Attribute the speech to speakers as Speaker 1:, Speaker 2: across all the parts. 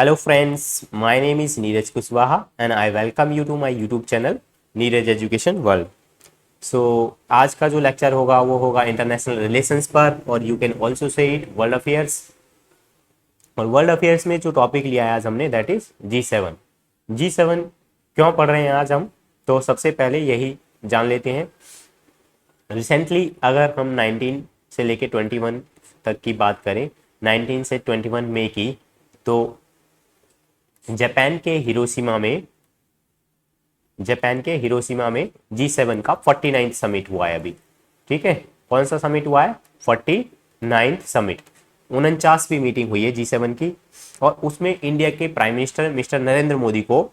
Speaker 1: Hello friends, my name is Neeraj Kushwaha and I welcome you to my YouTube channel Neeraj education world. So आज का जो lecture होगा वो होगा international relations पर, और you can also say it world affairs. और world affairs में जो टॉपिक लिया है आज हमने दैट इज G7। G7 क्यों पढ़ रहे हैं आज हम, तो सबसे पहले यही जान लेते हैं। रिसेंटली अगर हम 19 से लेके 21 तक की बात करें, 19 से 21 में की, तो जापान के हिरोशिमा में G7 का 49th समिट हुआ है अभी। ठीक है, कौन सा समिट हुआ है? 49th summit. 49वीं मीटिंग हुई है G7 की, और उसमें इंडिया के prime minister Mister Narendra Modi को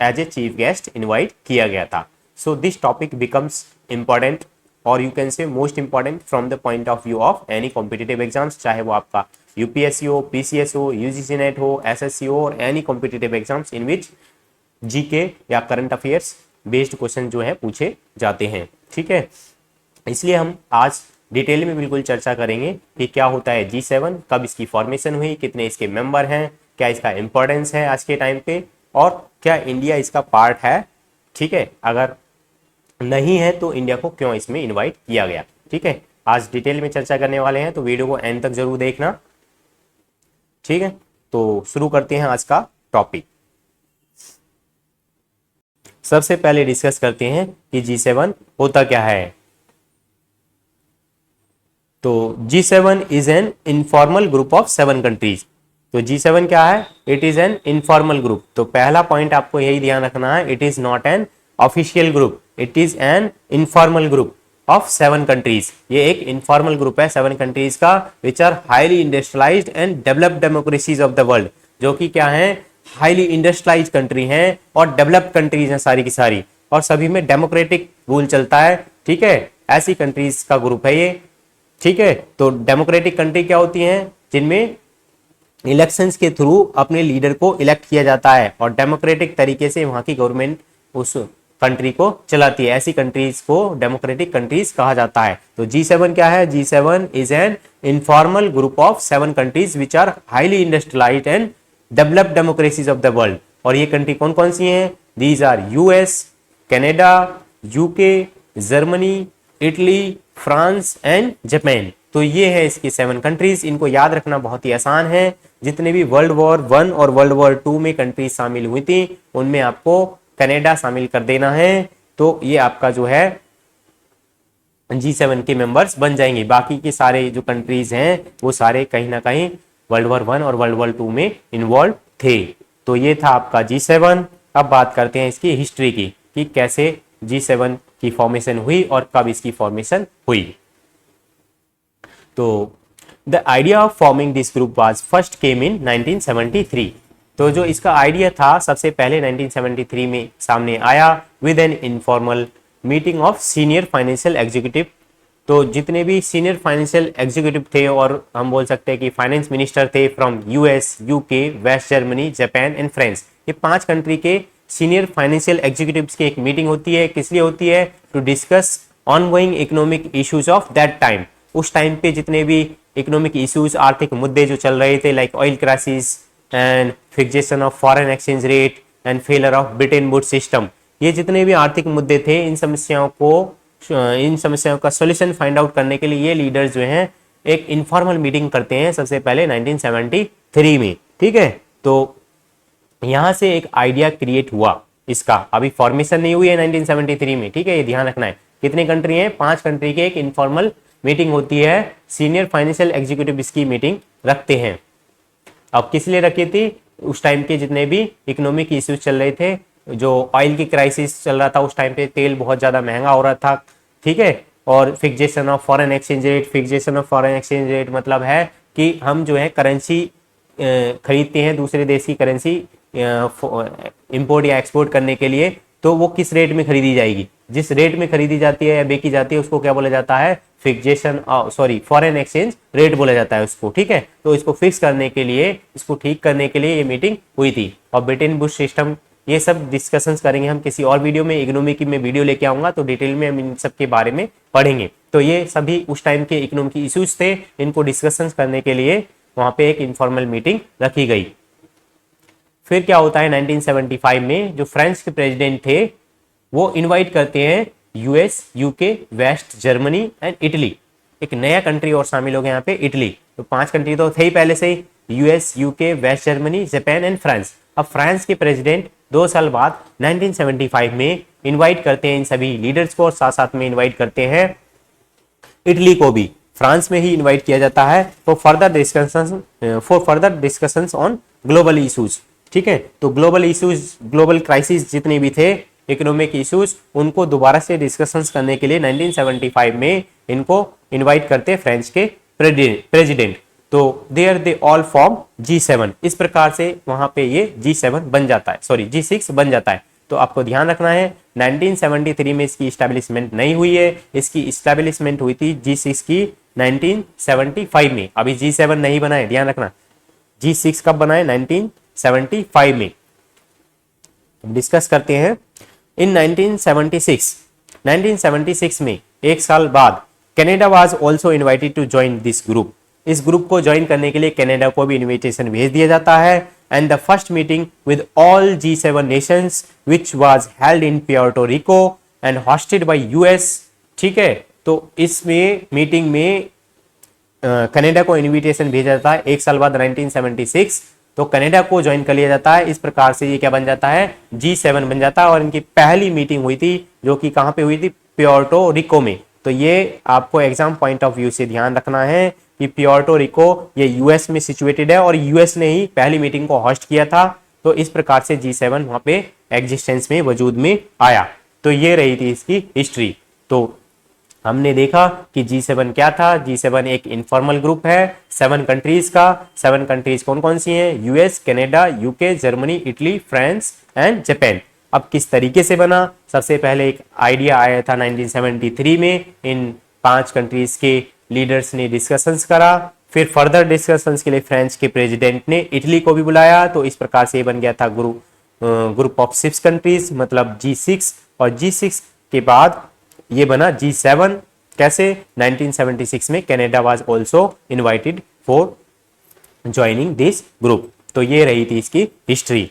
Speaker 1: as a chief guest invite किया गया था। So this topic becomes important, और you can say most important from the point of view of any competitive exams, चाहे वो आपका यूपीएससी हो, पीसीएस हो, यूजीसी नेट हो, एसएससी हो, और एनी कॉम्पिटिटिव एग्जाम्स इन विच जीके या करंट अफेयर्स बेस्ड क्वेश्चन जो है पूछे जाते हैं। ठीक है, इसलिए हम आज डिटेल में बिल्कुल चर्चा करेंगे कि क्या होता है G7, कब इसकी फॉर्मेशन हुई, कितने इसके मेंबर हैं, क्या इसका इंपॉर्टेंस है आज के टाइम पे, और क्या इंडिया इसका पार्ट है। ठीक है, अगर नहीं है तो इंडिया को क्यों इसमें इन्वाइट किया गया। ठीक है, आज डिटेल में चर्चा करने वाले हैं, तो वीडियो को एंड तक जरूर देखना। ठीक है, तो शुरू करते हैं आज का टॉपिक। सबसे पहले डिस्कस करते हैं कि G7 होता क्या है। तो G7 is an informal group of 7 countries. तो G7 क्या है? It is an informal group. तो पहला पॉइंट आपको यही ध्यान रखना है, it is not an official group, it is an informal group of 7 countries. ये एक इनफॉर्मल ग्रुप है 7 कंट्रीज का, which are highly industrialized and developed democracies of the world, जो कि क्या है? हाईली इंडस्ट्रियलाइज कंट्री हैं और डेवलप्ड कंट्रीज हैं सारी की सारी, और सभी में डेमोक्रेटिक रूल चलता है। ठीक है, ऐसी कंट्रीज का ग्रुप है ये। ठीक है, तो डेमोक्रेटिक कंट्री क्या होती हैं? जिनमें इलेक्शंस के थ्रू अपने लीडर को इलेक्ट किया जाता है और डेमोक्रेटिक तरीके से वहां की गवर्नमेंट उस कंट्री को चलाती है। ऐसी कंट्रीज को डेमोक्रेटिक कंट्रीज कहा जाता है। तो G7 क्या है? G7 is an informal group of 7 countries which are highly industrialized and developed democracies of the world. और ये कंट्री कौन कौन सी हैं? These are US, Canada, UK, Germany, Italy, France and Japan. तो ये है इसकी 7 कंट्रीज। इनको याद रखना बहुत ही आसान है। जितने भी वर्ल्ड वॉर 1 और वर्ल्ड वॉर 2 में कंट्रीज शामिल हुई थी, उनमें आपको कनाडा शामिल कर देना है, तो ये आपका जो है G7 के मेंबर्स बन जाएंगे। बाकी के सारे जो कंट्रीज हैं वो सारे कहीं ना कहीं वर्ल्ड वॉर 1 और वर्ल्ड वॉर 2 में इन्वॉल्व थे। तो ये था आपका G7। अब बात करते हैं इसकी हिस्ट्री की, कि कैसे G7 की फॉर्मेशन हुई और कब इसकी फॉर्मेशन हुई। तो the idea of forming this group was first came in 1973। तो जो इसका आइडिया था सबसे पहले 1973 में सामने आया, with an informal meeting of senior financial executive. तो जितने भी सीनियर फाइनेंशियल एग्जीक्यूटिव थे, और हम बोल सकते हैं कि फाइनेंस मिनिस्टर थे from US, UK, West Germany, Japan and France, ये 5 कंट्री के सीनियर फाइनेंशियल एग्जीक्यूटिव्स की एक मीटिंग होती है। किस लिए होती है? To discuss ongoing economic issues of that time. उस टाइम पे जितने भी इकोनॉमिक इश्यूज, आर्थिक मुद्दे जो चल रहे थे, like oil crisis and fixation of foreign exchange rate and failure of Britain would system, ये जितने भी आर्थिक मुद्दे थे, इन समस्याओं का सॉल्यूशन फाइंड आउट करने के लिए ये लीडर्स जो हैं एक इनफॉर्मल मीटिंग करते हैं सबसे पहले 1973 में। ठीक है, तो यहां से एक आइडिया क्रिएट हुआ इसका। अभी फॉर्मेशन नहीं हुई है 1973 में। ठीक है, ये ध्यान रखना है। कितनी कंट्री हैं? 5 कंट्री के एक इनफॉर्मल मीटिंग होती है, सीनियर फाइनेंशियल एग्जीक्यूटिव इसकी मीटिंग रखते हैं। अब किस लिए रखी थी? उस टाइम के जितने भी इकोनॉमिक इश्यूज चल रहे थे, जो ऑयल की क्राइसिस चल रहा था उस टाइम पे, तेल बहुत ज्यादा महंगा हो रहा था। ठीक है, और fixation of foreign exchange rate. Fixation of foreign exchange rate मतलब है कि हम जो है करेंसी खरीदते हैं, दूसरे देश की करेंसी इंपोर्ट या एक्सपोर्ट करने के लिए, तो वो किस रेट में खरीदी जाएगी? जिस रेट में खरीदी जाती है या बेची जाती है उसको क्या बोला जाता है? फॉरेन एक्सचेंज रेट बोला जाता है उसको। ठीक है, तो इसको फिक्स करने के लिए, इसको ठीक करने के लिए ये मीटिंग हुई थी। और ब्रिटेन वुड सिस्टम, ये सब डिस्कशंस करेंगे हम किसी और वीडियो में। इकोनॉमी की मैं वीडियो लेके आऊंगा तो डिटेल में हम इन सब के बारे में पढ़ेंगे। तो ये सभी उस टाइम के इकोनॉमिक इश्यूज थे, इनको डिस्कशंस करने के लिए वहां पे एक इनफॉर्मल मीटिंग रखी गई। फिर क्या होता है 1975 में जो फ्रांस के प्रेसिडेंट थे वो इनवाइट करते हैं US, UK, West Germany and Italy. एक नया कंट्री और शामिल हो गया यहाँ पे, इटली। तो 5 कंट्री तो थे ही पहले से ही, US, UK, West Germany, Japan and France. अब फ्रांस के प्रेसिडेंट 2 साल बाद 1975 में इनवाइट करते हैं इन सभी लीडर्स को और साथ साथ में इनवाइट करते हैं इटली को भी। फ्रांस में ही इनवाइट किया जाता है for further discussions on global issues. ठीक है, तो ग्लोबल इश्यूज, ग्लोबल क्राइसिस जितने भी थे, इकोनॉमिक इश्यूज, उनको दोबारा से डिस्कशंस करने के लिए 1975 में इनको इनवाइट करते हैं फ्रांस के प्रेसिडेंट। तो there they all form G7। इस प्रकार से वहां पे ये G7 बन जाता है, सॉरी G6 बन जाता है। तो आपको ध्यान रखना है 1973 में इसकी इस्टेब्लिशमेंट नहीं हुई है, इसकी इस्टेब्लिशमेंट हुई थी G6 की 1975 में। अभी G7 नहीं बना है, ध्यान रखना। G6 कब बना है? 1975 में। डिस्कस करते हैं। इन 1976 में एक साल बाद Canada was also invited to join this group. इस ग्रुप को ज्वाइन करने के लिए कनाडा को भी इनविटेशन भेज दिया जाता है। And the first meeting with all G7 Nations which was held in Puerto RIICO and hosted by US. ठीक है, तो इसमें मीटिंग में कनाडा को इनविटेशन भेजा जाता है एक साल बाद 1976, तो कनाडा को ज्वाइन कर लिया जाता है। इस प्रकार से ये क्या बन जाता है? G7 बन जाता है। और इनकी पहली मीटिंग हुई थी जो कि कहां पे हुई थी? प्योर्टो रिको में। तो ये आपको एग्जाम पॉइंट ऑफ व्यू से ध्यान रखना है कि प्योर्टो रिको ये यूएस में सिचुएटेड है और यूएस ने ही पहली मीटिंग को होस्ट किया था। तो इस प्रकार से G7 वहां पे एग्जिस्टेंस में, वजूद में आया। तो ये रही थी इसकी हिस्ट्री। तो हमने देखा कि G7 क्या था। G7 एक इनफॉर्मल ग्रुप है 7 कंट्रीज का। 7 कंट्रीज कौन कौन सी हैं? US, Canada, UK, Germany, Italy, France and Japan. अब किस तरीके से बना? सबसे पहले एक आइडिया आया था 1973 में। इन 5 कंट्रीज के लीडर्स ने डिस्कशंस करा। फिर फर्दर डिस्कशंस के लिए फ्रांस के प्रेसिडेंट ने इटली को भी बुलाया। तो इस प्रकार से बन गया था ग्रुप ऑफ 6 कंट्रीज, मतलब G6। और G6 के बाद ये बना G7। कैसे? 1976 में Canada was also invited for joining this group. तो ये रही थी इसकी हिस्ट्री।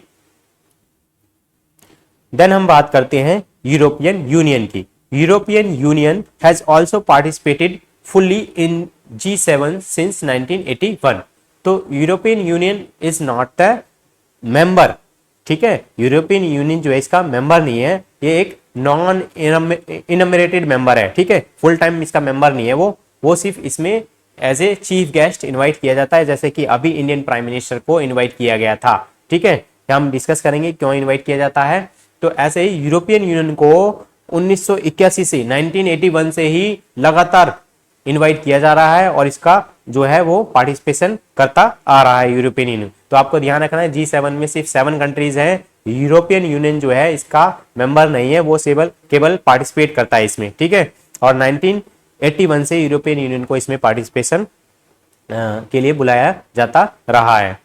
Speaker 1: देन हम बात करते हैं यूरोपियन यूनियन की। European union has also participated fully in G7 since 1981। तो European union is not the member. ठीक है, यूरोपियन यूनियन जो है इसका मेंबर नहीं है, ये एक नॉन इनमरेटेड मेंबर है। ठीक है, फुल टाइम इसका मेंबर नहीं है वो सिर्फ इसमें as a chief guest invite किया जाता है, जैसे कि अभी इंडियन प्राइम मिनिस्टर को इनवाइट किया गया था। ठीक है, हम डिस्कस करेंगे क्यों इनवाइट किया जाता है। तो ऐसे ही यूरोपियन यूनियन को 1981 से 1981 से ही लगातार इनवाइट किया जा रहा है और इसका जो है वो पार्टिसिपेशन करता आ रहा है यूरोपियन यूनियन। तो आपको ध्यान रखना है G7 में सिर्फ 7 कंट्रीज हैं, यूरोपियन यूनियन जो है इसका मेंबर नहीं है, वो केवल पार्टिसिपेट करता है इसमें। ठीक है, और 1981 से यूरोपियन यूनियन को इसमें पार्टिसिपेशन के लिए बुलाया जाता रहा है।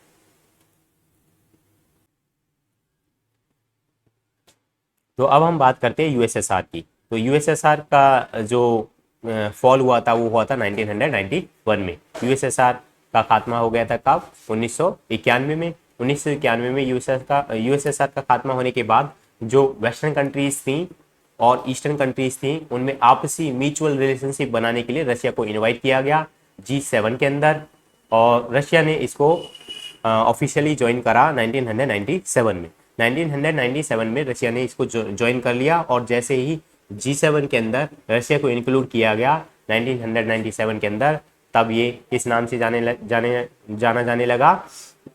Speaker 1: तो अब हम बात करते हैं यूएसएसआर की। तो यूएसएसआर का जो फॉल हुआ था वो हुआ था 1991 में। यूएसएसआर का खात्मा हो गया था कब? 1991 में। 1991 में यूएसएसआर का खात्मा होने के बाद जो वेस्टर्न कंट्रीज थी और ईस्टर्न कंट्रीज थी उनमें आपसी म्यूचुअल रिलेशनशिप बनाने के लिए रशिया को इनवाइट किया गया G7 के अंदर, और रशिया ने इसको ऑफिशियली ज्वाइन करा 1997 में। 1997 में रशिया ने इसको ज्वाइन कर लिया और जैसे ही G7 के अंदर रशिया को इंक्लूड किया गया 1997 के अंदर, तब ये किस नाम से जाना जाने लगा?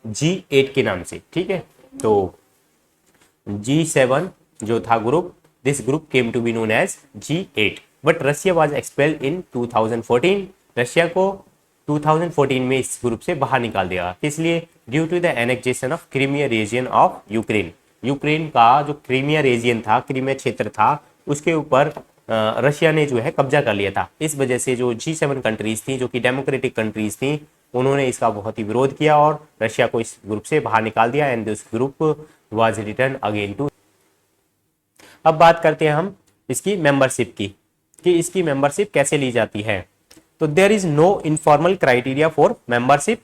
Speaker 1: G8 के नाम से। ठीक है, तो G7 जो था group, this group came to be known as G8, but Russia was expelled in 2014। Russia को 2014 में इस ग्रुप से बाहर निकाल दिया। इसलिए due to the annexation of Crimea region of Ukraine. Ukraine का जो क्रीमिया रीजन था, क्रीमिया क्षेत्र था, उसके ऊपर रशिया ने जो है कब्जा कर लिया था। इस वजह से जो G7 कंट्रीज थी, जो कि डेमोक्रेटिक कंट्रीज थी, उन्होंने इसका बहुत ही विरोध किया और रशिया को इस ग्रुप से बाहर निकाल दिया and this group was return again to. अब बात करते हैं हम इसकी मेंबरशिप की, कि इसकी मेंबरशिप कैसे ली जाती है। तो there is no informal criteria for membership.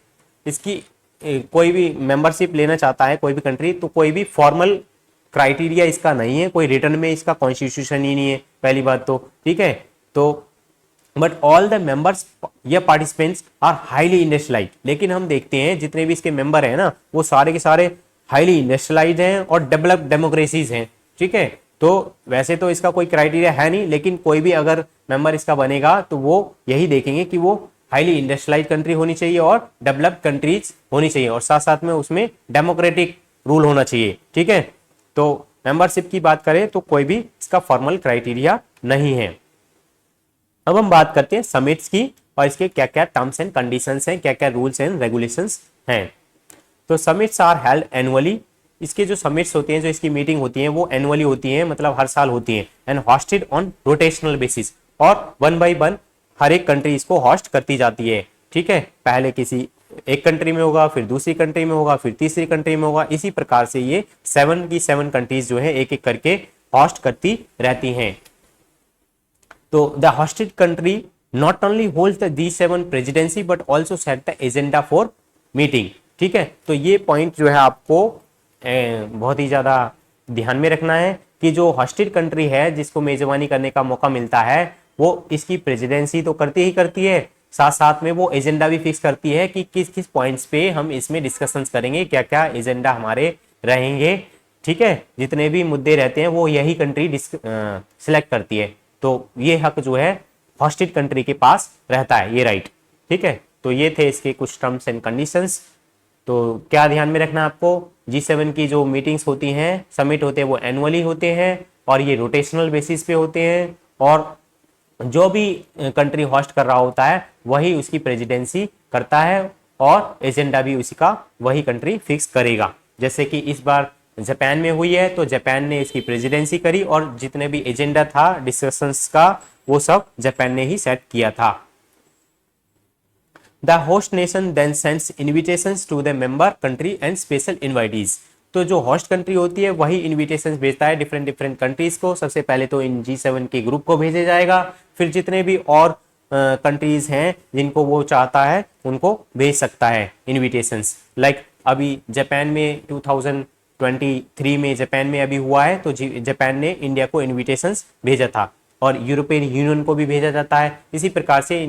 Speaker 1: इसकी कोई भी मेंबरशिप लेना चाहता है कोई भी कंट्री, तो कोई भी फॉर्मल क्राइटेरिया इसका नहीं है, कोई रिटर्न में इसका कॉन्स्टिट्यूशन ही नहीं है, पहली बात तो, ठीक है। तो बट ऑल द मेंबर्स या पार्टिसिपेंट्स आर हाईली इंडस्ट्रियलाइज्ड, लेकिन हम देखते हैं जितने भी इसके मेंबर हैं ना, वो सारे के सारे हाईली इंडस्ट्रियलाइज्ड हैं और डेवलप्ड डेमोक्रेसीज हैं, ठीक है। तो वैसे तो इसका कोई क्राइटेरिया है नहीं, लेकिन कोई भी अगर मेंबर इसका बनेगा तो वो यही देखेंगे कि वो हाईली इंडस्ट्रियलाइज्ड कंट्री होनी चाहिए और डेवलप्ड कंट्रीज होनी चाहिए, और साथ साथ में उसमें डेमोक्रेटिक रूल होना चाहिए, ठीक है। तो मेंबरशिप की बात करें तो कोई भी इसका फॉर्मल क्राइटेरिया नहीं है। अब हम बात करते हैं समिट्स की और इसके क्या क्या टर्म्स एंड कंडीशंस हैं, क्या क्या रूल्स एंड रेगुलेशंस हैं। तो समिट्स आर हेल्ड एनुअली, इसके जो समिट्स होती हैं, जो इसकी मीटिंग होती हैं, वो एनुअली होती हैं, मतलब हर साल होती हैं, and hosted on rotational basis, और वन बाय वन हर एक कंट्री इसको होस्ट करती जाती है, ठीक है। पहले किसी एक कंट्री में होगा, फिर दूसरी कंट्री में होगा, फिर तीसरी कंट्री में होगा, इसी प्रकार से ये 7 की 7 कंट्रीज जो है एक एक करके होस्ट करती रहती हैं। तो the hosted country not only holds the G7 presidency but also set the agenda for meeting, ठीक है। तो ये पॉइंट जो है आपको बहुत ही ज्यादा ध्यान में रखना है कि जो होस्टेड कंट्री है जिसको मेजबानी करने का मौका मिलता है, वो इसकी प्रेसिडेंसी तो करती ही करती है, साथ साथ में वो एजेंडा भी फिक्स करती है कि किस किस पॉइंट्स पे हम इसमें डिस्कशंस करेंगे, क्या क्या एजेंडा हमारे रहेंगे, ठीक है। जितने भी मुद्दे रहते हैं वो यही कंट्री सिलेक्ट करती है। तो ये हक जो है होस्टेड कंट्री के पास रहता है, ये राइट, ठीक है। तो ये थे इसके कुछ टर्म्स एंड कंडीशंस। तो क्या ध्यान में रखना आपको, G7 की जो मीटिंग्स होती हैं, समिट होते हैं, वो एनुअली होते हैं और ये रोटेशनल बेसिस पे होते हैं, और जो भी कंट्री होस्ट कर रहा होता है वही उसकी प्रेसिडेंसी करता है और एजेंडा भी उसी का वही कंट्री फिक्स करेगा। जैसे कि इस बार जापान में हुई है, तो जापान ने इसकी प्रेसिडेंसी करी और जितने भी एजेंडा था डिस्कशंस का वो सब जापान ने ही सेट किया था। The host nation then sends invitations to the member country and special invitees. तो जो होस्ट कंट्री होती है वही इन्विटेशंस भेजता है डिफरेंट डिफरेंट कंट्रीज को। सबसे पहले तो इन G7 के ग्रुप को भेजा जाएगा, फिर जितने भी और कंट्रीज हैं जिनको वो चाहता है उनको भेज सकता है इन्विटेशंस। लाइक अभी जापान में 2023 में जापान में अभी हुआ है, तो जापान ने इंडिया को इन्विटेशंस भेजा था, और यूरोपियन यूनियन को भी भेजा जाता है। इसी प्रकार से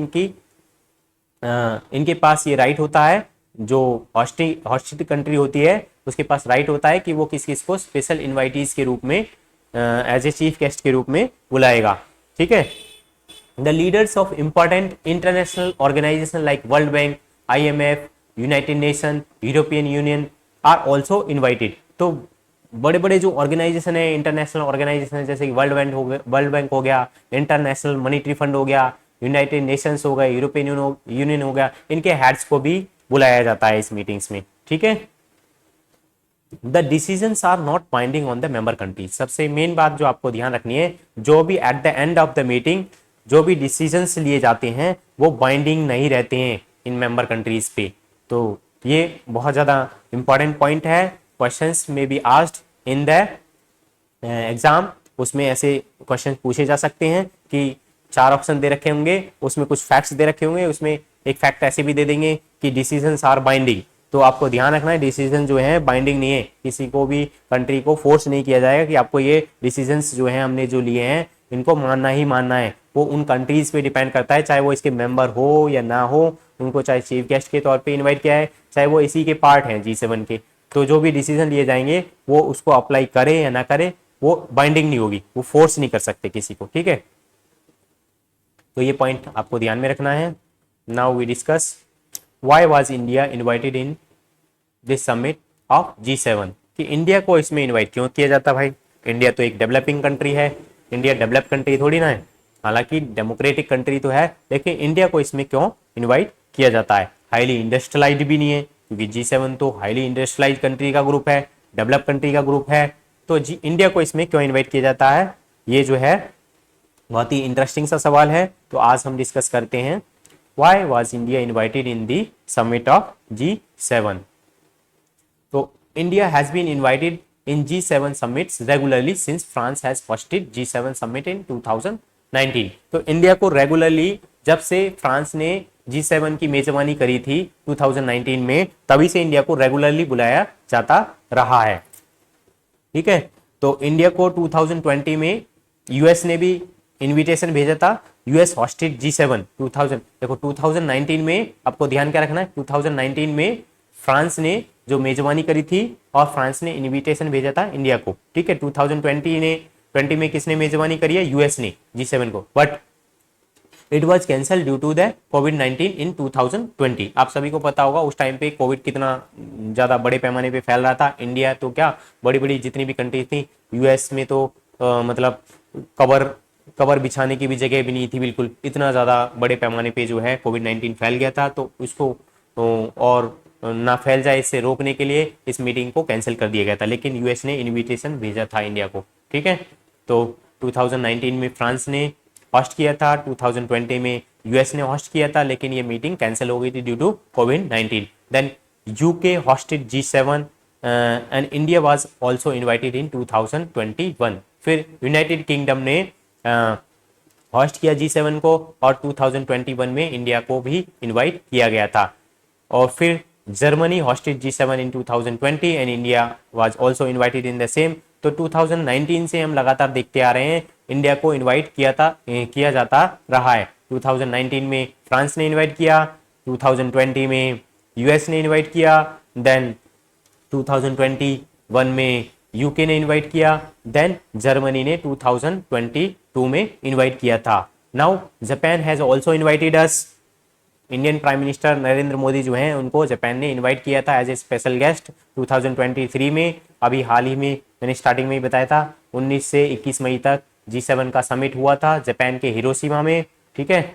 Speaker 1: इनके पास ये राइट होता है, जो होस्टेड कंट्री होती है उसके पास राइट होता है कि वो किस किस को स्पेशल इनवाइटीज के रूप में एज ए चीफ गेस्ट के रूप में बुलाएगा, ठीक है। The leaders of important international organization like World Bank, IMF, United Nation, European Union are also invited. तो बड़े बड़े जो ऑर्गेनाइजेशन है, इंटरनेशनल ऑर्गेनाइजेशन है, जैसे कि वर्ल्ड बैंक हो गया, इंटरनेशनल मॉनिटरी फंड हो गया, यूनाइटेड नेशंस हो गए, यूरोपियन यूनियन हो गया, इनके हेड्स को भी बुलाया जाता है इस मीटिंग्स में, ठीक है। The decisions are not binding on the member countries. सबसे मेन बात जो आपको ध्यान रखनी है, जो भी at the end of the meeting जो भी डिसीजंस लिए जाते हैं वो बाइंडिंग नहीं रहते हैं इन मेंबर कंट्रीज पे। तो ये बहुत ज़्यादा इंपॉर्टेंट पॉइंट है, क्वेश्चंस में be asked in the exam. उसमें ऐसे क्वेश्चन पूछे जा सकते हैं कि 4 ऑप्शन दे रखे होंगे, उसमें कुछ फैक्ट्स दे रखे होंगे, उसमें एक फैक्ट ऐसे भी दे देंगे कि डिसीजंस आर बाइंडिंग। तो आपको ध्यान रखना है डिसीजन जो है बाइंडिंग नहीं है, किसी को भी कंट्री को फोर्स नहीं किया जाएगा कि आपको ये डिसीजंस जो है हमने जो लिए हैं इनको मानना ही मानना है। वो उन कंट्रीज पे डिपेंड करता है, चाहे वो इसके मेंबर हो या ना हो, उनको चाहे चीफ गेस्ट के तौर पे इनवाइट किया है, चाहे वो इसी के पार्ट हैं G7 के। तो जो भी डिसीजन लिए जाएंगे वो उसको अप्लाई करे या ना करे, वो बाइंडिंग नहीं होगी, वो फोर्स नहीं कर सकते किसी को, ठीक है। तो ये पॉइंट आपको ध्यान में रखना है। Now we discuss why was India invited in this summit of G7, कि इंडिया को इसमें इनवाइट क्यों किया जाता भाई। इंडिया तो एक डेवलपिंग कंट्री है, इंडिया डेवलप कंट्री थोड़ी ना है, हालांकि डेमोक्रेटिक कंट्री तो है, लेकिन इंडिया को इसमें क्यों इनवाइट किया जाता है। हाईली इंडस्ट्रियलाइज्ड भी नहीं है, क्योंकि G7 तो हाईली इंडस्ट्रियलाइज्ड कंट्री का ग्रुप है, डेवलप कंट्री का ग्रुप है। तो इंडिया को इसमें क्यों इन्वाइट किया जाता है, ये जो है बहुत ही इंटरेस्टिंग सा सवाल है। तो आज हम डिस्कस करते हैं why was India invited in the summit of G7। तो India has been invited in G7 summits regularly since France has hosted G7 summit in 2019। तो इंडिया को रेगुलरली जब से फ्रांस ने G7 की मेजबानी करी थी 2019 में, तभी से इंडिया को रेगुलरली बुलाया जाता रहा है। ठीक है, तो इंडिया को 2020 में यूएस ने भी इनविटेशन भेजा था, यूएस हॉस्टेड G7 2000। देखो 2019 में आपको ध्यान क्या रखना है, 2019 में फ्रांस ने जो मेजबानी करी थी और फ्रांस ने इनविटेशन भेजा था इंडिया को। ठीक है, 2020 में किसने मेजबानी करी है, यूएस ने G7 को, but it was cancel due to the कोविड-19 इन 2020। आप सभी को पता होगा उस टाइम पे कोविड कितना ज़्यादा बड़े पैमाने पे फैल रहा था। इंडिया तो क्या, बड़ी बड़ी जितनी भी कंट्रीज थी, यूएस में तो मतलब कबर बिछाने की भी जगह भी नहीं थी बिल्कुल, इतना ज़्यादा बड़े पैमाने पे जो है कोविड-19 फैल गया था। तो उसको और ना फैल जाए इससे रोकने के लिए इस मीटिंग को कैंसिल कर दिया गया था, लेकिन यूएस ने इनविटेशन भेजा था इंडिया को। ठीक है, तो 2019 में फ्रांस ने होस्ट किया था, 2020 में यूएस ने होस्ट किया था, लेकिन ये मीटिंग कैंसिल हो गई थी ड्यू टू कोविड-19। Then UK hosted G7 and India was also invited in 2021। फिर यूनाइटेड किंगडम ने होस्ट किया G7 को और 2021 में इंडिया को भी इनवाइट किया गया था। और फिर Germany hosted G7 in 2020 and India was also invited in the same. तो 2019 से हम लगातार देखते आ रहे हैं इंडिया को इनवाइट किया जाता रहा है। 2019 में फ्रांस ने इनवाइट किया, 2020 में यूएस ने इनवाइट किया, देन 2021 में यूके ने इनवाइट किया, देन जर्मनी ने 2022 में इनवाइट किया था। Now Japan has also invited us. Indian prime minister Narendra Modi जो हैं उनको जापान ने इनवाइट किया था एज ए स्पेशल गेस्ट 2023 में। अभी हाल ही में मैंने स्टार्टिंग में ही बताया था 19 से 21 मई तक G7 का समिट हुआ था जापान के हिरोशिमा में। ठीक है,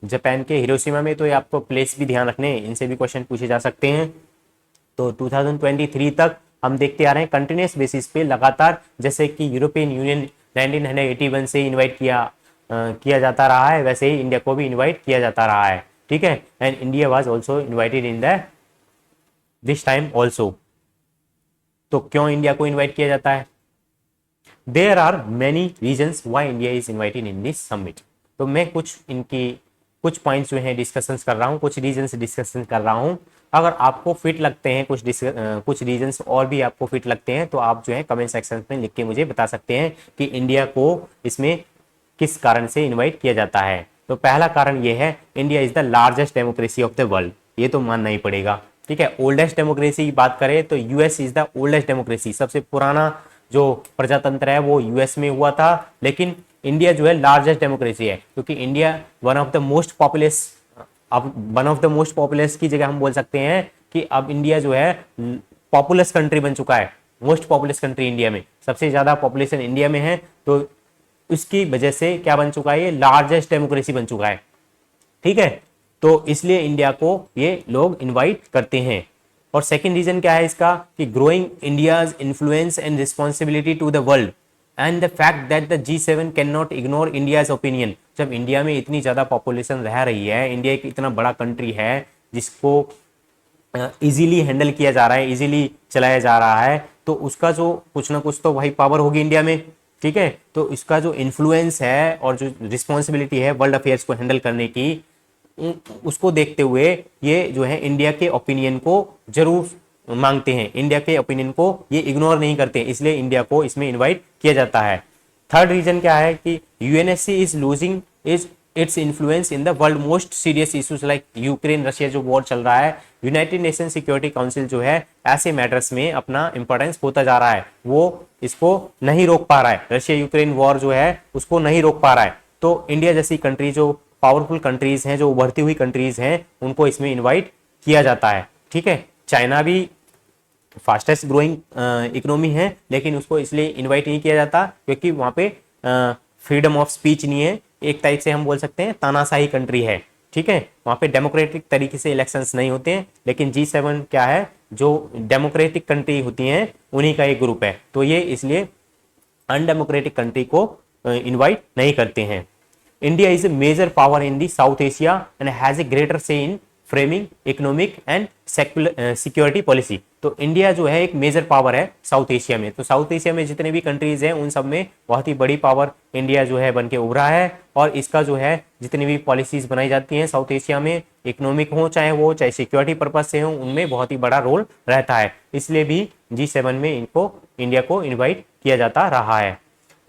Speaker 1: जापान के हिरोशिमा में। तो ये आपको प्लेस भी ध्यान रखने, इनसे भी क्वेश्चन पूछे जा सकते हैं। तो 2023 तक हम देखते आ रहे हैं कंटिन्यूस बेसिस पे लगातार, जैसे कि यूरोपियन यूनियन 1981 से इन्वाइट किया जाता रहा है, वैसे ही इंडिया को भी इनवाइट किया जाता रहा है। ठीक है, and India was also invited in the this time also. तो क्यों इंडिया को इनवाइट किया जाता है? There are many reasons why India is invited in this summit. तो मैं कुछ पॉइंट्स जो हैं डिस्कशंस कर रहा हूँ, कुछ रीजंस डिस्कशन कर रहा हूँ। अगर आपको फिट लगते हैं कुछ रीजंस और भी आपको फिट लगते हैं तो आप जो है कमेंट सेक्शन में लिख के मुझे बता सकते हैं कि इंडिया को इसमें किस कारण से इनवाइट किया जाता है। तो पहला कारण यह है, India is the largest democracy of the world. ये तो मानना ही पड़ेगा। ठीक है, ओल्डेस्ट डेमोक्रेसी की बात करें तो US is the oldest democracy. सबसे पुराना जो प्रजातंत्र है वो यूएस में हुआ था, लेकिन इंडिया जो है लार्जेस्ट डेमोक्रेसी है, क्योंकि India one of the most populous की जगह हम बोल सकते हैं कि अब इंडिया जो है पॉपुलस कंट्री बन चुका है। मोस्ट पॉपुलस कंट्री इंडिया में, सबसे ज्यादा पॉपुलेशन इंडिया में है, तो उसकी वजह से क्या बन चुका है, ये लार्जेस्ट डेमोक्रेसी बन चुका है। ठीक है, तो इसलिए इंडिया को ये लोग इनवाइट करते हैं। और सेकंड रीजन क्या है इसका, कि growing India's influence and responsibility to the world and the fact that the G7 can not ignore India's opinion. जब इंडिया में इतनी ज्यादा पॉपुलेशन रह रही है, इंडिया एक इतना बड़ा कंट्री है जिसको इजीली हैंडल किया जा रहा है, इजीली चलाया जा रहा है, तो उसका जो कुछ ना कुछ तो भाई पावर होगी इंडिया में। ठीक है, तो इसका जो इन्फ्लुएंस है और जो रिस्पॉन्सिबिलिटी है वर्ल्ड अफेयर्स को हैंडल करने की, उसको देखते हुए ये जो है इंडिया के ओपिनियन को जरूर मांगते हैं, इंडिया के ओपिनियन को ये इग्नोर नहीं करते, इसलिए इंडिया को इसमें इनवाइट किया जाता है। थर्ड रीजन क्या है कि UNSC is losing its influence in the world most serious issues like Ukraine Russia जो वॉर चल रहा है। यूनाइटेड नेशन सिक्योरिटी काउंसिल जो है ऐसे मैटर्स में अपना इंपॉर्टेंस होता जा रहा है, वो इसको नहीं रोक पा रहा है। रशिया यूक्रेन वॉर जो है उसको नहीं रोक पा रहा है, तो इंडिया जैसी कंट्री जो पावरफुल कंट्रीज हैं, जो उभरती हुई कंट्रीज हैं, उनको इसमें इन्वाइट किया जाता है। ठीक है, चाइना भी फास्टेस्ट ग्रोइंग इकोनॉमी है, लेकिन उसको इसलिए इनवाइट नहीं किया जाता क्योंकि वहाँ पे फ्रीडम ऑफ स्पीच नहीं है, एक टाइप से हम बोल सकते हैं तानाशाही कंट्री है। ठीक है, वहाँ पे डेमोक्रेटिक तरीके से इलेक्शंस नहीं होते हैं, लेकिन G7 क्या है, जो डेमोक्रेटिक कंट्री होती हैं उन्हीं का एक ग्रुप है, तो ये इसलिए अनडेमोक्रेटिक कंट्री को इनवाइट नहीं करते हैं। India is a major power in the South Asia and has a greater say in framing economic and security policy. तो इंडिया जो है एक मेजर पावर है साउथ एशिया में। तो साउथ एशिया में जितने भी कंट्रीज हैं उन सब में बहुत ही बड़ी पावर इंडिया जो है बन के उभरा है, और इसका जो है जितनी भी पॉलिसीज बनाई जाती हैं साउथ एशिया में, इकोनॉमिक हो चाहे सिक्योरिटी पर्पज से हो, उनमें बहुत ही बड़ा रोल रहता है। इसलिए भी G7 में इनको इंडिया को इन्वाइट किया जाता रहा है।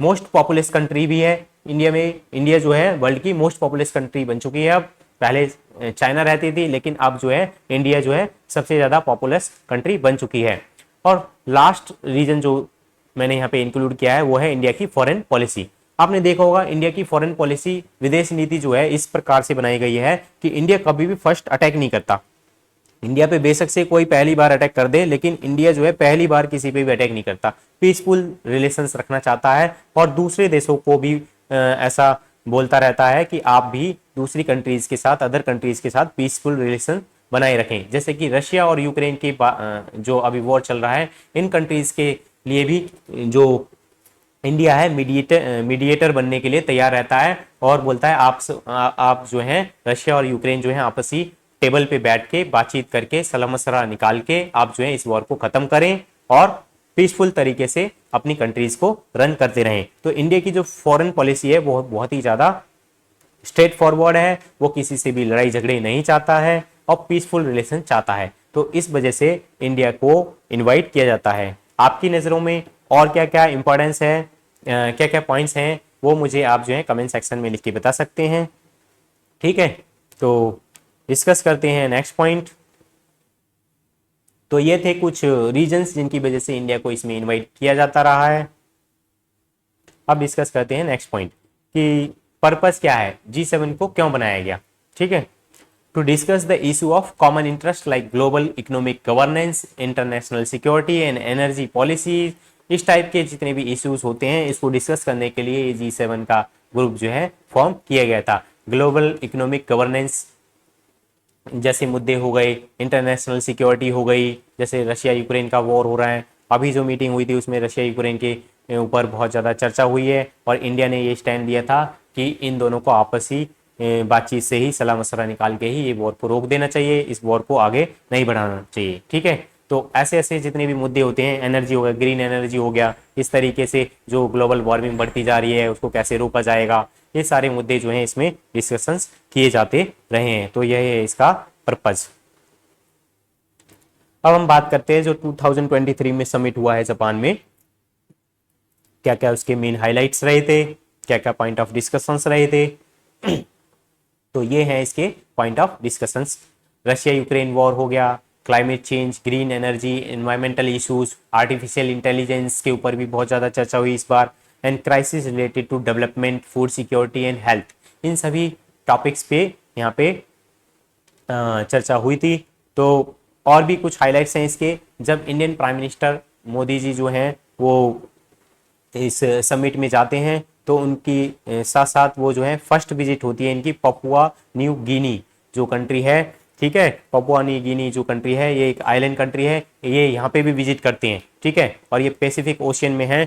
Speaker 1: मोस्ट पॉपुलस कंट्री भी है इंडिया में। इंडिया जो है वर्ल्ड की मोस्ट पॉपुलस कंट्री बन चुकी है। अब पहले चाइना रहती थी, लेकिन अब जो है इंडिया जो है सबसे ज़्यादा पॉपुलस कंट्री बन चुकी है। और लास्ट रीजन जो मैंने यहाँ पे इंक्लूड किया है वो है इंडिया की फॉरेन पॉलिसी। आपने देखा होगा इंडिया की फॉरेन पॉलिसी, विदेश नीति जो है इस प्रकार से बनाई गई है कि इंडिया कभी भी फर्स्ट अटैक नहीं करता। इंडिया पे बेशक से कोई पहली बार अटैक कर दे, लेकिन इंडिया जो है पहली बार किसी पे भी अटैक नहीं करता। पीसफुल रिलेशंस रखना चाहता है और दूसरे देशों को भी ऐसा बोलता रहता है कि आप भी दूसरी कंट्रीज के साथ, अदर कंट्रीज के साथ पीसफुल रिलेशन बनाए रखें। जैसे कि रशिया और यूक्रेन के जो अभी वॉर चल रहा है, इन कंट्रीज के लिए भी जो इंडिया है मीडिएटर बनने के लिए तैयार रहता है और बोलता है आप जो है रशिया और यूक्रेन जो है आपसी टेबल पे बैठ के बातचीत करके सलाह मशवरा निकाल के आप जो है इस वॉर को खत्म करें और पीसफुल तरीके से अपनी कंट्रीज को रन करते रहें। तो इंडिया की जो फॉरेन पॉलिसी है वो बहुत ही ज्यादा स्ट्रेट फॉरवर्ड है। वो किसी से भी लड़ाई झगड़े नहीं चाहता है और पीसफुल रिलेशन चाहता है। तो इस वजह से इंडिया को इनवाइट किया जाता है। आपकी नज़रों में और क्या क्या इंपॉर्टेंस है, क्या क्या पॉइंट्स हैं, वो मुझे आप जो है कमेंट सेक्शन में लिख के बता सकते हैं। ठीक है, तो डिस्कस करते हैं नेक्स्ट पॉइंट। तो ये थे कुछ रीजंस जिनकी वजह से इंडिया को इसमें इनवाइट किया जाता रहा है। अब डिस्कस करते हैं नेक्स्ट पॉइंट कि पर्पस क्या है, G7 को क्यों बनाया गया। ठीक है, to discuss the issue of common interest like global economic governance, international security and energy policy, इस टाइप के जितने भी इश्यूज होते हैं इसको डिस्कस करने के लिए ये G7 का ग्रुप जो है फॉर्म किया गया था। ग्लोबल इकोनॉमिक गवर्नेंस जैसे मुद्दे हो गए, इंटरनेशनल सिक्योरिटी हो गई, जैसे रशिया यूक्रेन का वॉर हो रहा है। अभी जो मीटिंग हुई थी उसमें रशिया यूक्रेन के ऊपर बहुत ज़्यादा चर्चा हुई है और इंडिया ने ये स्टैंड लिया था कि इन दोनों को आपसी बातचीत से ही सलाह मशवरा निकाल के ही ये वॉर को रोक देना चाहिए, इस वॉर को आगे नहीं बढ़ाना चाहिए। ठीक है, तो ऐसे ऐसे जितने भी मुद्दे होते हैं, एनर्जी हो गया, ग्रीन एनर्जी हो गया, इस तरीके से जो ग्लोबल वार्मिंग बढ़ती जा रही है उसको कैसे रोका जाएगा, ये सारे मुद्दे जो हैं इसमें डिस्कशंस किए जाते रहे हैं। तो यह है इसका पर्पज। अब हम बात करते हैं जो 2023 में समिट हुआ है जापान में, क्या क्या उसके मेन हाइलाइट्स रहे थे, क्या क्या पॉइंट ऑफ डिस्कशंस रहे थे। तो ये है इसके point of discussions. Russia Ukraine war हो गया, climate change, green energy, environmental issues, artificial intelligence के ऊपर भी बहुत ज़्यादा चर्चा हुई इस बार, and crisis related to development, food security and health. इन सभी टॉपिक्स पे यहाँ पे चर्चा हुई थी। तो और भी कुछ हाइलाइट्स हैं इसके। जब Indian prime minister Modi ji जो हैं वो इस समिट में जाते हैं तो उनकी साथ साथ वो जो है फर्स्ट विजिट होती है इनकी पपुआ न्यू गिनी जो कंट्री है। ठीक है, पपुआ न्यू गिनी जो कंट्री है ये एक आइलैंड कंट्री है, ये यहाँ पे भी विजिट करते हैं। ठीक है, और ये पैसिफिक ओशियन में है।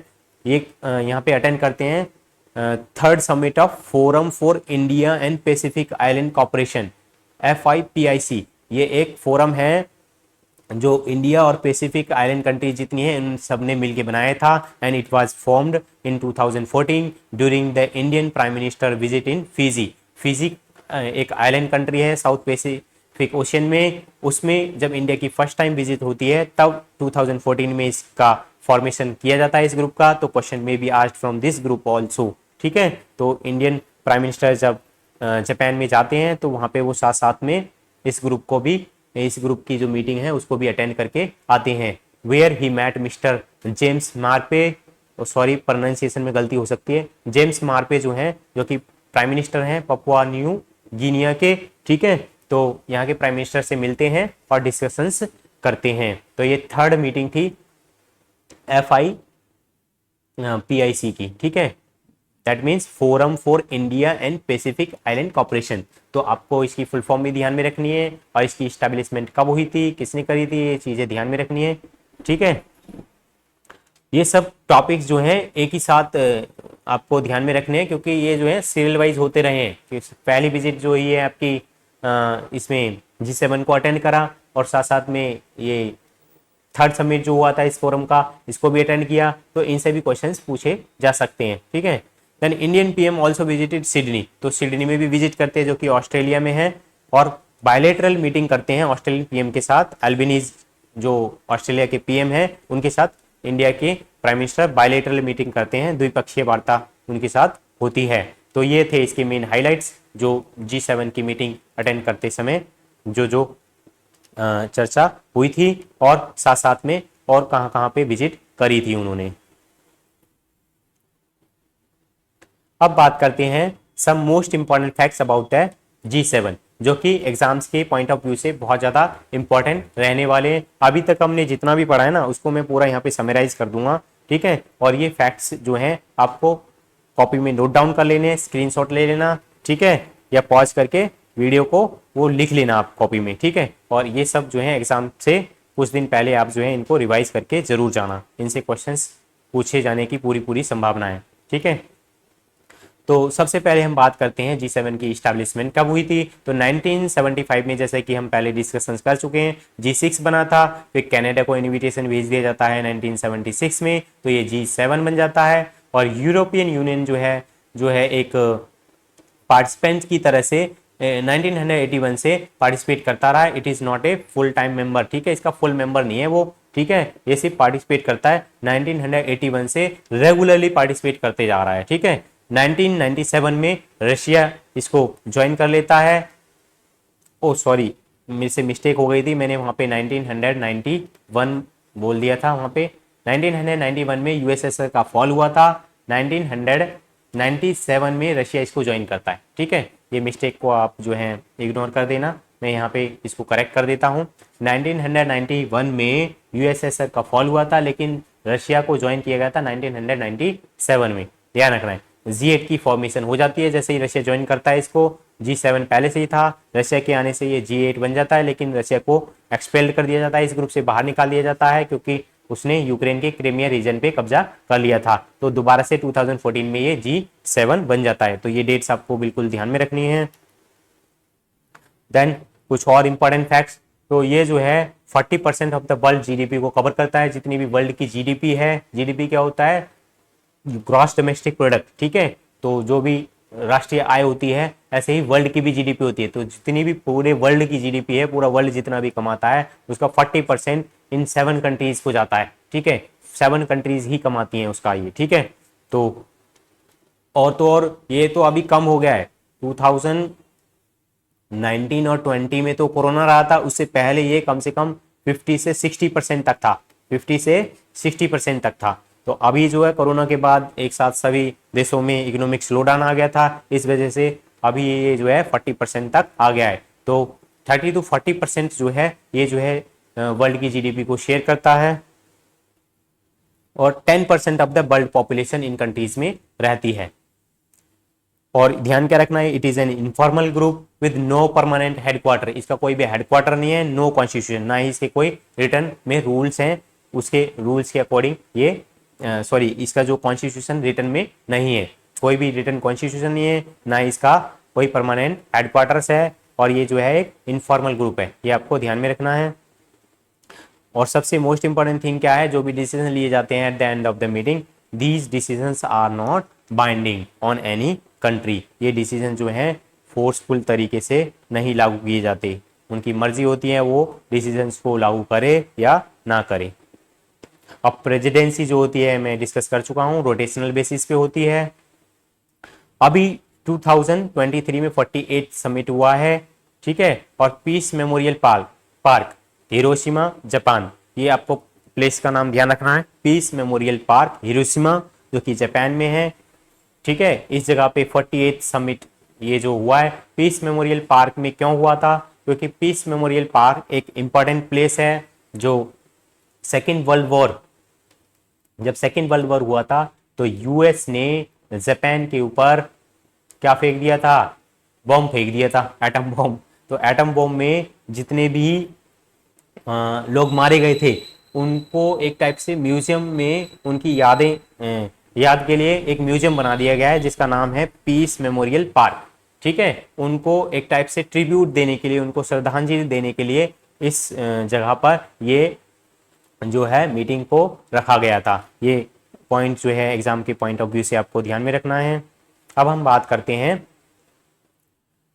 Speaker 1: ये यहाँ पे अटेंड करते हैं third summit of forum for India and Pacific island corporation, FIPIC। ये एक फोरम है जो इंडिया और पैसिफिक आइलैंड कंट्री जितनी है इन सब ने मिलकर बनाया था, and it was formed in 2014 during the Indian prime minister visit in Fiji. Fiji एक आइलैंड कंट्री है साउथ पैसिफिक ओशियन में, उसमें जब इंडिया की फर्स्ट टाइम विजिट होती है तब 2014 में इसका फॉर्मेशन किया जाता है इस ग्रुप का। तो क्वेश्चन में be asked from this group also. ठीक है, तो इंडियन प्राइम मिनिस्टर जब जापान में जाते हैं तो वहाँ पे वो साथ साथ में इस ग्रुप को भी, इस ग्रुप की जो मीटिंग है उसको भी अटेंड करके आते हैं। Where he met Mister James Marpe, sorry pronunciation में गलती हो सकती है, जेम्स मार्पे जो हैं जो कि प्राइम मिनिस्टर हैं पपुआ न्यू गिनिया के। ठीक है, तो यहाँ के प्राइम मिनिस्टर से मिलते हैं और डिस्कशंस करते हैं। तो ये थर्ड मीटिंग थी FIPIC की। ठीक है, that means forum for India and Pacific island corporation. तो आपको इसकी फुल फॉर्म भी ध्यान में रखनी है और इसकी इस्टेब्लिशमेंट कब हुई थी, किसने करी थी, ये चीजें ध्यान में रखनी है। ठीक है, ये सब टॉपिक्स जो हैं एक ही साथ आपको ध्यान में रखने हैं क्योंकि ये जो है सीरियल वाइज होते रहे हैं। पहली विजिट जो हुई है आपकी इसमें G7 को अटेंड करा और साथ साथ में ये थर्ड समिट जो हुआ था इस फोरम का, इसको भी अटेंड किया। तो इनसे भी क्वेश्चंस पूछे जा सकते हैं, ठीक है। Then Indian PM also visited Sydney, तो सिडनी में भी विजिट करते हैं जो कि ऑस्ट्रेलिया में है, और बायलैटरल मीटिंग करते हैं ऑस्ट्रेलियन पीएम के साथ। अल्बनीज जो ऑस्ट्रेलिया के पीएम है उनके साथ इंडिया के प्राइम मिनिस्टर बायलैटरल मीटिंग करते हैं, द्विपक्षीय वार्ता उनके साथ होती है। तो ये थे इसके मेन हाइलाइट्स जो G7 की मीटिंग अटेंड करते समय जो चर्चा हुई थी, और साथ साथ में और कहां कहां पे विजिट करी थी उन्होंने। अब बात करते हैं some most important facts about the G7, जो कि एग्जाम्स के पॉइंट ऑफ व्यू से बहुत ज़्यादा इंपॉर्टेंट रहने वाले हैं। अभी तक हमने जितना भी पढ़ा है ना उसको मैं पूरा यहाँ पे समराइज कर दूंगा, ठीक है। और ये फैक्ट्स जो हैं आपको कॉपी में नोट डाउन कर लेने, स्क्रीनशॉट ले लेना, ठीक है, या पॉज करके वीडियो को वो लिख लेना आप कॉपी में, ठीक है। और ये सब जो है एग्जाम से कुछ दिन पहले आप जो है इनको रिवाइज करके जरूर जाना, इनसे क्वेश्चंस पूछे जाने की पूरी संभावना है, ठीक है। तो सबसे पहले हम बात करते हैं G7 की इस्टेब्लिशमेंट कब हुई थी। तो 1975 में, जैसे कि हम पहले डिस्कशन कर चुके हैं, G6 बना था, फिर कनाडा को इनविटेशन भेज दिया जाता है 1976 में, तो ये G7 बन जाता है। और यूरोपियन यूनियन जो है एक पार्टिसिपेंट की तरह से 1981 से पार्टिसिपेट करता रहा है। It is not a full time member, ठीक है, इसका फुल मेंबर नहीं है वो, ठीक है, ये सिर्फ पार्टिसिपेट करता है। 1981 से रेगुलरली पार्टिसिपेट करते जा रहा है, ठीक है। 1997 में रशिया इसको ज्वाइन कर लेता है। ओ सॉरी, मेरे से मिस्टेक हो गई थी, मैंने वहाँ पे 1991 बोल दिया था। वहाँ पे 1991 में यूएसएसआर का फॉल हुआ था, 1997 में रशिया इसको ज्वाइन करता है, ठीक है। ये मिस्टेक को आप जो है इग्नोर कर देना, मैं यहाँ पे इसको करेक्ट कर देता हूँ। 1991 में यूएसएसआर का फॉल हुआ था, लेकिन रशिया को ज्वाइन किया गया था 1997 में, ध्यान रखना है। G8 की फॉर्मेशन हो जाती है जैसे ही रशिया ज्वाइन करता है इसको। G7 पहले से ही था, रशिया के आने से ये G8 बन जाता है, लेकिन रशिया को एक्सपेल्ड कर दिया जाता है, इस ग्रुप से बाहर निकाल दिया जाता है, क्योंकि उसने यूक्रेन के क्रीमिया रीजन पे कब्जा कर लिया था। तो दोबारा से 2014 में ये G7 बन जाता है। तो ये डेट्स आपको बिल्कुल ध्यान में रखनी है। देन कुछ और इंपॉर्टेंट फैक्ट्स, तो ये जो है 40% ऑफ द वर्ल्ड जीडीपी को कवर करता है। जितनी भी वर्ल्ड की जीडीपी है, जीडीपी क्या होता है, ग्रॉस डोमेस्टिक प्रोडक्ट, ठीक है। तो जो भी राष्ट्रीय आय होती है, ऐसे ही वर्ल्ड की भी जीडीपी होती है। तो जितनी भी पूरे वर्ल्ड की जीडीपी है, पूरा वर्ल्ड जितना भी कमाता है, उसका 40% इन 7 कंट्रीज को जाता है, ठीक है। 7 कंट्रीज ही कमाती हैं उसका ये, ठीक है। तो और ये तो अभी कम हो गया है। 2019 और 20 में तो कोरोना रहा था, उससे पहले ये कम से कम 50 से 60% तक था, 50 से 60% तक था। तो अभी जो है कोरोना के बाद एक साथ सभी देशों में इकोनॉमिक स्लोडाउन आ गया था, इस वजह से अभी ये जो है 40% तक आ गया है। तो 30 to 40% जो है ये जो है वर्ल्ड की जीडीपी को शेयर करता है, और 10% of the world population in countries में रहती है। और ध्यान क्या रखना है, it is an informal group with no permanent headquarter, इसका कोई भी हेडक्वार्टर नहीं है, नो कॉन्स्टिट्यूशन, ना ही इसके कोई रिटर्न में रूल्स हैं, उसके रूल्स के अकॉर्डिंग ये इसका जो कॉन्स्टिट्यूशन रिटर्न में नहीं है, कोई भी रिटर्न कॉन्स्टिट्यूशन नहीं है, ना इसका कोई परमानेंट हेडक्वार्टर्स है, और ये जो है एक इनफॉर्मल ग्रुप है, ये आपको ध्यान में रखना है। और सबसे मोस्ट इंपॉर्टेंट थिंग क्या है, जो भी डिसीजन लिए जाते हैं at the end of the meeting, these decisions are not binding on any country, ये डिसीजन जो है फोर्सफुल तरीके से नहीं लागू किए जाते, उनकी मर्जी होती है वो डिसीजंस को लागू करे या ना करे। अब प्रेसिडेंसी जो होती है मैं डिस्कस कर चुका हूं, रोटेशनल बेसिस पे होती है। अभी 2023 में 48 समिट हुआ है, ठीक है। और Peace Memorial Park Hiroshima Japan, ये आपको प्लेस का नाम ध्यान रखना है, पीस मेमोरियल पार्क हिरोशिमा, जो कि जापान में है, ठीक है। इस जगह पे 48 समिट ये जो हुआ है पीस मेमोरियल पार्क में क्यों हुआ था, क्योंकि पीस मेमोरियल पार्क एक इंपॉर्टेंट प्लेस है। जो सेकेंड वर्ल्ड वॉर, जब सेकेंड वर्ल्ड वॉर हुआ था तो यूएस ने जापान के ऊपर क्या फेंक दिया था, बॉम्ब फेंक दिया था, एटम बॉम्ब। तो एटम बॉम्ब में जितने भी लोग मारे गए थे उनको एक टाइप से म्यूजियम में उनकी याद के लिए एक म्यूजियम बना दिया गया है, जिसका नाम है पीस मेमोरियल पार्क, ठीक है, उनको एक टाइप से ट्रिब्यूट देने के लिए, उनको श्रद्धांजलि देने के लिए इस जगह पर ये जो है मीटिंग को रखा गया था। ये पॉइंट जो है एग्जाम के पॉइंट ऑफ व्यू से आपको ध्यान में रखना है। अब हम बात करते हैं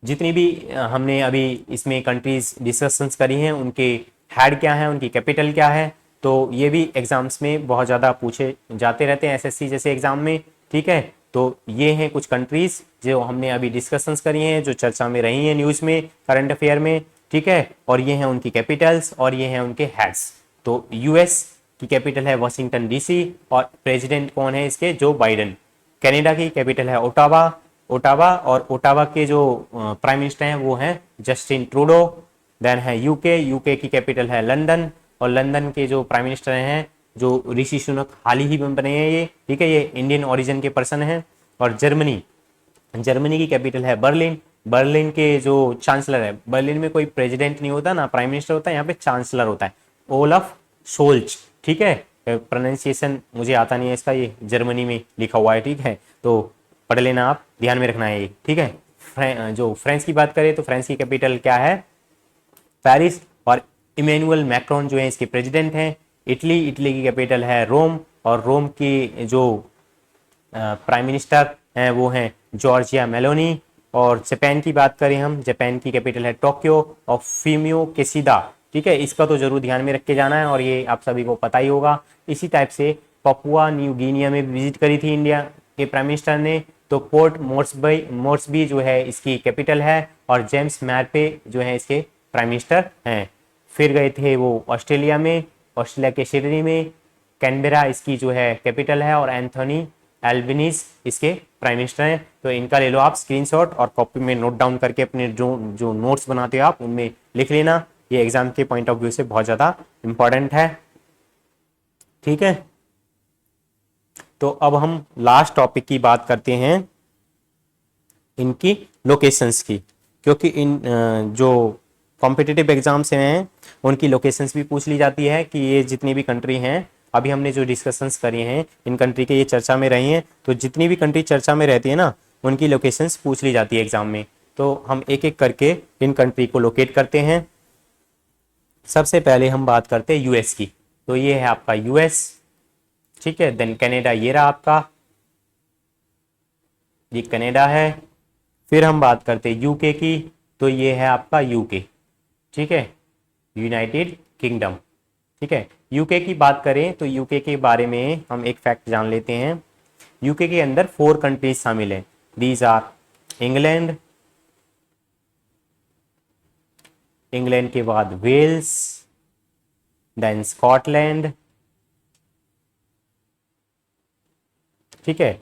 Speaker 1: जितनी भी हमने अभी इसमें कंट्रीज डिस्कशंस करी हैं, उनके हेड क्या है, उनकी कैपिटल क्या है, तो ये भी एग्जाम्स में बहुत ज़्यादा पूछे जाते रहते हैं एसएससी जैसे एग्जाम में। ठीक है, तो ये हैं कुछ कंट्रीज जो हमने अभी डिस्कशंस करी हैं, जो चर्चा में रही हैं न्यूज़ में, करंट अफेयर में। ठीक है, और ये हैं उनकी कैपिटल्स और ये हैं उनके हेड्स। तो यूएस की कैपिटल है वाशिंगटन डीसी और प्रेसिडेंट कौन है इसके, जो बाइडन। कनाडा की कैपिटल है ओटावा, ओटावा और ओटावा के जो प्राइम मिनिस्टर हैं वो हैं जस्टिन ट्रूडो। देन है यूके, यूके की कैपिटल है लंदन और लंदन के जो प्राइम मिनिस्टर हैं जो ऋषि सुनक हाल ही में बने हैं ये। ठीक है, ये इंडियन ओरिजिन के पर्सन हैं। और जर्मनी, जर्मनी की कैपिटल है बर्लिन। बर्लिन के जो चांसलर है, बर्लिन में कोई प्रेसिडेंट नहीं होता ना प्राइम मिनिस्टर होता है, यहाँ पे चांसलर होता है, ओलफ शोल्च। ठीक है, प्रोनाउंसिएशन मुझे आता नहीं है इसका, ये जर्मनी में लिखा हुआ है। ठीक है, तो पढ़ लेना, आप ध्यान में रखना है ये। ठीक है, जो फ्रांस की बात करें तो फ्रांस की कैपिटल क्या है, पेरिस। और इमैनुअल मैक्रोन जो है इसके प्रेसिडेंट हैं। इटली, इटली की कैपिटल है रोम और रोम की जो प्राइम मिनिस्टर हैं वो हैं जॉर्जिया मेलोनी। और जापान की बात करें हम, जापान की कैपिटल है टोक्यो और फीमियो केसिदा। ठीक है, इसका तो जरूर ध्यान में रख के जाना है और ये आप सभी को पता ही होगा। इसी टाइप से पपुआ न्यू गिनिया में विजिट करी थी इंडिया के प्राइम मिनिस्टर ने, तो पोर्ट मोर्सबी जो है इसकी कैपिटल है और जेम्स मैरपे जो है इसके प्राइम मिनिस्टर हैं। फिर गए थे वो ऑस्ट्रेलिया में, ऑस्ट्रेलिया के सिडनी में, कैनबेरा इसकी जो है कैपिटल है और एंथोनी एल्बनीज इसके प्राइम मिनिस्टर हैं। तो इनका ले लो आप स्क्रीनशॉट और कॉपी में नोट डाउन करके अपने जो जो नोट्स बनाते हो आप उनमें लिख लेना। ये एग्जाम के पॉइंट ऑफ व्यू से बहुत ज़्यादा इंपॉर्टेंट है। ठीक है, तो अब हम लास्ट टॉपिक की बात करते हैं इनकी लोकेशंस की, क्योंकि इन जो कॉम्पिटिटिव एग्जाम्स हैं उनकी लोकेशंस भी पूछ ली जाती है कि ये जितनी भी कंट्री हैं, अभी हमने जो डिस्कशंस करी हैं इन कंट्री के ये चर्चा में रही हैं, तो जितनी भी कंट्री चर्चा में रहती है ना उनकी लोकेशंस पूछ ली जाती है एग्जाम में। तो हम एक एक करके इन कंट्री को लोकेट करते हैं। सबसे पहले हम बात करते हैं यूएस की, तो ये है आपका यूएस। ठीक है, देन कनाडा, ये रहा आपका, ये कनाडा है। फिर हम बात करते हैं यूके की, तो ये है आपका यूके। ठीक है, यूनाइटेड किंगडम। ठीक है, यूके की बात करें तो यूके के बारे में हम एक फैक्ट जान लेते हैं। यूके के अंदर 4 कंट्रीज शामिल हैं। दीज आर इंग्लैंड, इंग्लैंड के बाद वेल्स, देन स्कॉटलैंड। ठीक है,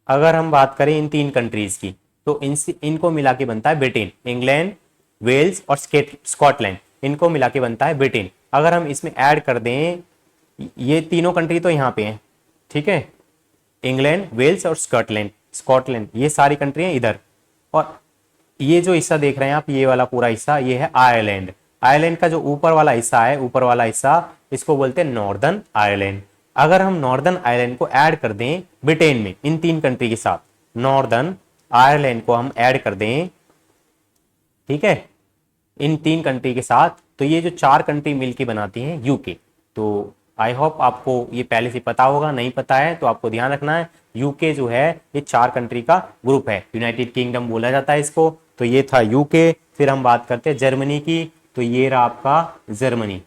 Speaker 1: अगर हम बात करें इन 3 कंट्रीज की तो इनको मिला के बनता है ब्रिटेन। इंग्लैंड, वेल्स और स्कॉटलैंड, इनको मिला के बनता है ब्रिटेन। अगर हम इसमें ऐड कर दें, ये तीनों कंट्री तो यहाँ पे हैं। ठीक है, इंग्लैंड, वेल्स और स्कॉटलैंड, स्कॉटलैंड, ये सारी कंट्री हैं इधर। और ये जो हिस्सा देख रहे हैं आप, ये वाला पूरा हिस्सा, ये है आयरलैंड। आयरलैंड का जो ऊपर वाला हिस्सा है, ऊपर वाला हिस्सा, इसको बोलते हैं नॉर्दर्न आयरलैंड। अगर हम नॉर्दर्न आयरलैंड को ऐड कर दें ब्रिटेन में, इन 3 कंट्री के साथ नॉर्दर्न आयरलैंड को हम ऐड कर दें, ठीक है, इन 3 कंट्री के साथ, तो ये जो 4 कंट्री मिलके बनाती हैं यूके। तो आई होप आपको ये पहले से पता होगा, नहीं पता है तो आपको ध्यान रखना है। यूके जो है ये 4 कंट्री का ग्रुप है, यूनाइटेड किंगडम बोला जाता है इसको। तो ये था यूके। फिर हम बात करते हैं जर्मनी की, तो ये रहा आपका जर्मनी,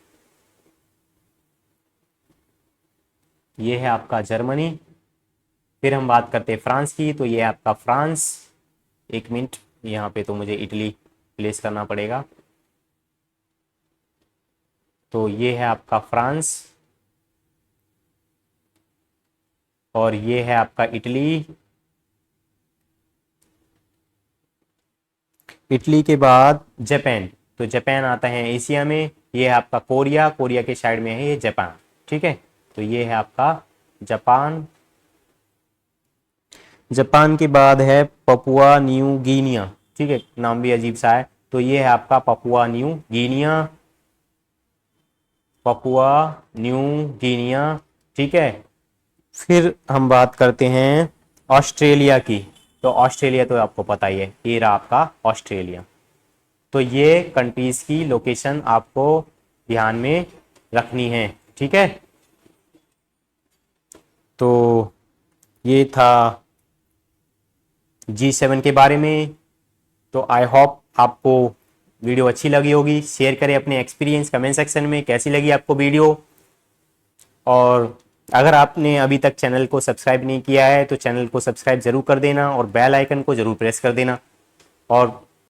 Speaker 1: ये है आपका जर्मनी। फिर हम बात करते हैं फ्रांस की, तो ये है आपका फ्रांस। एक मिनट, यहाँ पे तो मुझे इटली प्लेस करना पड़ेगा, तो ये है आपका फ्रांस और ये है आपका इटली। इटली के बाद जापान, तो जापान आता है एशिया में। ये है आपका कोरिया, कोरिया के साइड में है ये जापान। ठीक है, तो ये है आपका जापान। जापान के बाद है पपुआ न्यू गिनिया। ठीक है, नाम भी अजीब सा है, तो ये है आपका Papua new Guinea, Papua new Guinea. ठीक है, फिर हम बात करते हैं ऑस्ट्रेलिया की, तो ऑस्ट्रेलिया तो आपको पता ही है, ये रहा आपका ऑस्ट्रेलिया। तो ये कंट्रीज की लोकेशन आपको ध्यान में रखनी है, ठीक है। तो ये था G7 के बारे में। तो आई होप आपको वीडियो अच्छी लगी होगी। शेयर करें अपने एक्सपीरियंस कमेंट सेक्शन में, कैसी लगी आपको वीडियो। और अगर आपने अभी तक चैनल को सब्सक्राइब नहीं किया है तो चैनल को सब्सक्राइब जरूर कर देना और बेल आइकन को जरूर प्रेस कर देना। और